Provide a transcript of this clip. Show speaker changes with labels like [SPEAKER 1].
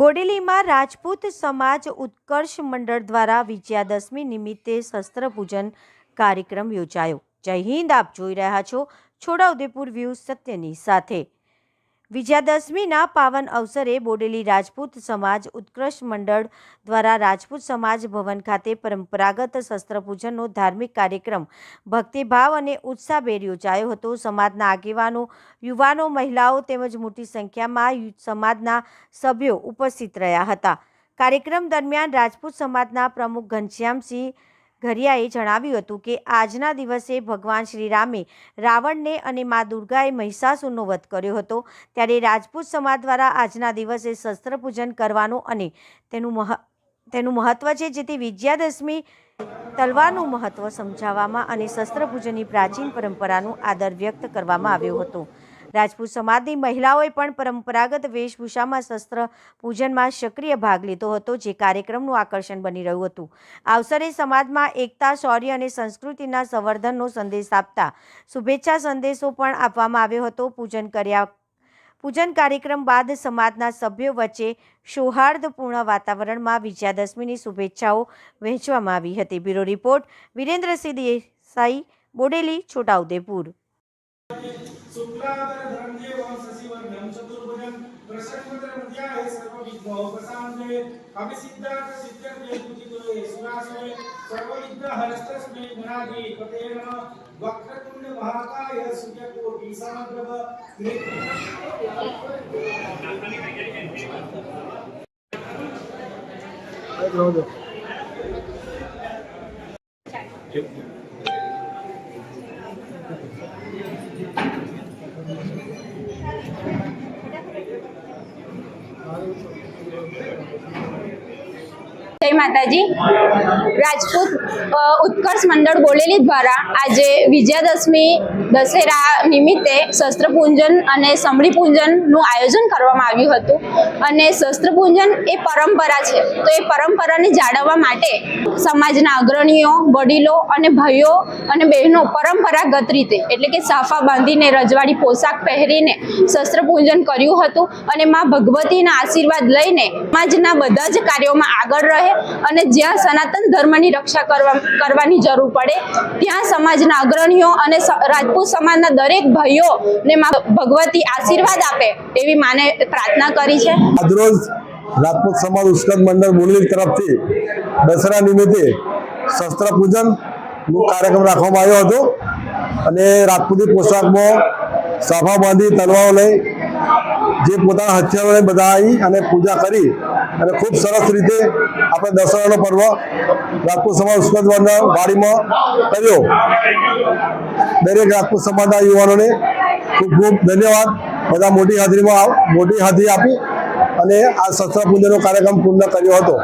[SPEAKER 1] બોડેલીમાં રાજપૂત સમાજ ઉત્કર્ષ મંડળ દ્વારા વિજયાદશમી નિમિત્તે શસ્ત્રપૂજન કાર્યક્રમ યોજાયો। જય હિન્દ। આપ જોઈ રહ્યા છો છોટાઉદેપુર વ્યૂઝ સત્યની સાથે। વિજયાદશમીના પાવન અવસરે બોડેલી રાજપૂત સમાજ ઉત્કર્ષ મંડળ દ્વારા રાજપૂત સમાજ ભવન ખાતે પરંપરાગત શસ્ત્રપૂજનનો ધાર્મિક કાર્યક્રમ ભક્તિભાવ અને ઉત્સાહભેર યોજાયો હતો। સમાજના આગેવાનો, યુવાનો, મહિલાઓ તેમજ મોટી સંખ્યામાં સમાજના સભ્યો ઉપસ્થિત રહ્યા હતા। કાર્યક્રમ દરમિયાન રાજપૂત સમાજના પ્રમુખ ઘનશ્યામસિંહ ઘરિયાએ જણાવ્યું હતું કે આજના દિવસે ભગવાન શ્રી રામે રાવણને અને મા દુર્ગાએ મહિષાસુરનો વધ કર્યો હતો, ત્યારે રાજપૂત સમાજ દ્વારા આજના દિવસે શસ્ત્રપૂજન કરવાનું અને તેનું મહત્વ છે, જેથી વિજયાદશમી તલવારનું મહત્વ સમજાવવામાં અને શસ્ત્રપૂજનની પ્રાચીન પરંપરાનું આદર વ્યક્ત કરવામાં આવ્યો હતો। રાજપૂત સમાજની મહિલાઓએ પણ પરંપરાગત વેશભૂષામાં શસ્ત્ર પૂજનમાં સક્રિય ભાગ લીધો હતો, જે કાર્યક્રમનું આકર્ષણ બની રહ્યું હતું। આ અવસરે સમાજમાં એકતા, શૌર્ય અને સંસ્કૃતિના સંવર્ધનનો સંદેશ આપતા શુભેચ્છા સંદેશો પણ આપવામાં આવ્યો હતો। પૂજન કાર્યક્રમ બાદ સમાજના સભ્યો વચ્ચે સૌહાર્દપૂર્ણ વાતાવરણમાં વિજયાદશમીની શુભેચ્છાઓ વહેંચવામાં આવી હતી। Bureau report Virendrasinh Desai, Bodeli, Chhota Udepur.
[SPEAKER 2] जय माताजी। राजपूत उत्कर्ष मंडल बोडेली द्वारा आज विजयादशमी दशेरा निमित्ते शस्त्रपूजन और समड़ी पूजन आयोजन करवामां आव्युं हतुं अने शस्त्रपूजन ए परंपरा है, तो ये परंपरा ने जाळववा माटे समाजना अग्रणीओ, वडीलो अने भाईओ अने बहनों परंपरागत रीते एटले के साफा बांधीने रजवाड़ी पोशाक पहेरीने शस्त्रपूजन कर्युं हतुं अने मां भगवतीना आशीर्वाद लईने समाजना बधा ज कार्योमां आगळ रहे અને જ્યાં સનાતન ધર્મની રક્ષા કરવાની જરૂર પડે ત્યાં સમાજના અગ્રણીઓ અને રાજપૂત સમાજના દરેક ભાઈઓને માં ભગવતી આશીર્વાદ આપે એવી માને પ્રાર્થના કરી છે।
[SPEAKER 3] આજરોજ રાજપૂત સમાજ ઉત્કર્ષ મંડળ બોડેલી તરફથી દસરા નિમિત્તે શસ્ત્ર પૂજન કાર્યક્રમ રાખવામાં આવ્યો હતો અને રાજપૂતી પોશાકમાં સાફા બાંધી તલવારો લઈ જે પોતાના હથિયારો લઈ બધા આવી અને પૂજા કરી અને ખૂબ સરસ રીતે આપણે દસરાનો પર્વ રાજપૂત સમાજ ઉત્કર્ષ મંડળ વાડીમાં કર્યો। દરેક રાજપૂત સમાજના યુવાનોને ખૂબ ખૂબ ધન્યવાદ। બધા મોટી હાજરી આપી અને આ શસ્ત્ર પૂજનનો કાર્યક્રમ પૂર્ણ કર્યો હતો।